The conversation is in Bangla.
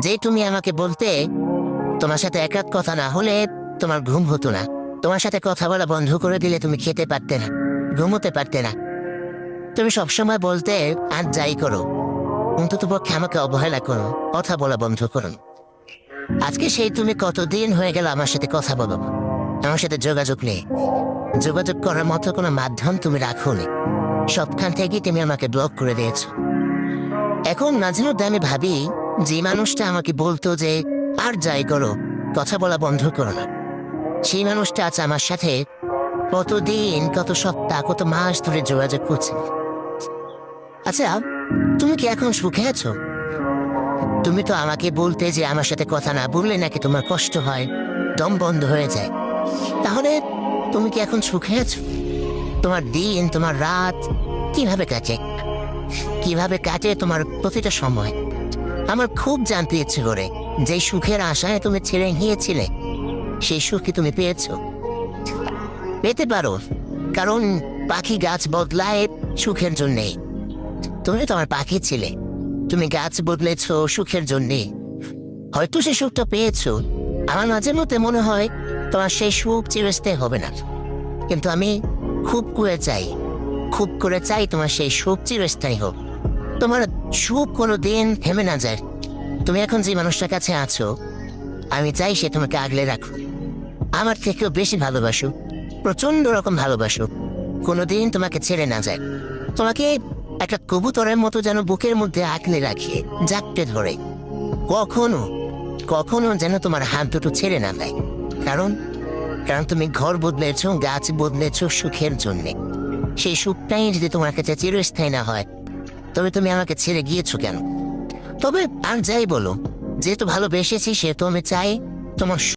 যে তুমি আমাকে বলতে তোমার সাথে এক রাত কথা না হলে তোমার ঘুম হতো না, তোমার সাথে কথা বলা বন্ধ করে দিলে তুমি খেতে পারতে না, ঘুমোতে পারতে না। তুমি সবসময় বলতে আর যাই করো, অন্তত পক্ষে আমাকে অবহেলা করো, কথা বলা বন্ধ করো। আজকে সেই তুমি কতদিন হয়ে গেল আমার সাথে কথা বলো, আমার সাথে যোগাযোগ নেই, যোগাযোগ করার মতো কোনো মাধ্যম তুমি রাখোনি, সবখান থেকে তুমি আমাকে ব্লক করে দিয়েছো। এখন মাঝে মধ্যে আমি ভাবি যে মানুষটা আমাকে বলতো যে আর যাই করো, কথা বলা বন্ধ করো না, সেই মানুষটা আজ আমার সাথে কতদিন, কত সপ্তাহ, কত মাস ধরে যোগাযোগ করছে। আচ্ছা, তুমি কি এখন সুখে আছো? তুমি তো আমাকে বলতে যে আমার সাথে কথা না বললে নাকি তোমার কষ্ট হয়, দম বন্ধ হয়ে যায়। তাহলে তুমি কি এখন সুখে আছো? তোমার দিন, তোমার রাত কিভাবে কাটে, কিভাবে কাটে তোমার প্রতিটা সময়? আমার খুব জানতে ইচ্ছে করে, যে সুখের আশায় তুমি ছেড়ে গিয়েছিলে সেই সুখ কি তুমি পেয়েছো? পেতে পারো, কারণ পাখি গাছ বদলায় সুখের জন্যে। তুমি তো আমার পাখি ছিলে, তুমি গাছ বদলেছো সুখের জন্যে, হয়তো সেই সুখটা পেয়েছো। আমার মাঝে মধ্যে মনে হয় তোমার সেই সুখ চিরস্থায়ী হবে না, কিন্তু আমি খুব করে চাই, খুব করে চাই তোমার সেই সুখ চিরস্থায়ী হোক, তোমার সুখ কোনো দিন থেমে না যায়। তুমি এখন যে মানুষটার কাছে আছো, আমি চাই সে তোমাকে আগলে রাখো, আমার থেকেও বেশি ভালোবাসো, প্রচন্ড রকম ভালোবাসো, কোনোদিন তোমাকে ছেড়ে না যায়, তোমাকে একটা কবুতরের মতো যেন বুকের মধ্যে আঁকলে রাখিয়ে জাপটে ধরে, কখনো কখনো যেন তোমার হাত দুটো ছেড়ে না দেয়। কারণ কারণ তুমি ঘর বদলেছো, গাছ বদলেছো সুখের জন্যে। সেই সুখটাই যদি তোমার কাছে চিরস্থায়ী না হয়, তবে তুমি আমাকে ছেড়ে গিয়েছো কেন? তবে আর যাই বলো, যেহেতু ভালোবেসেছি সেহেতু আমি চাই তোমার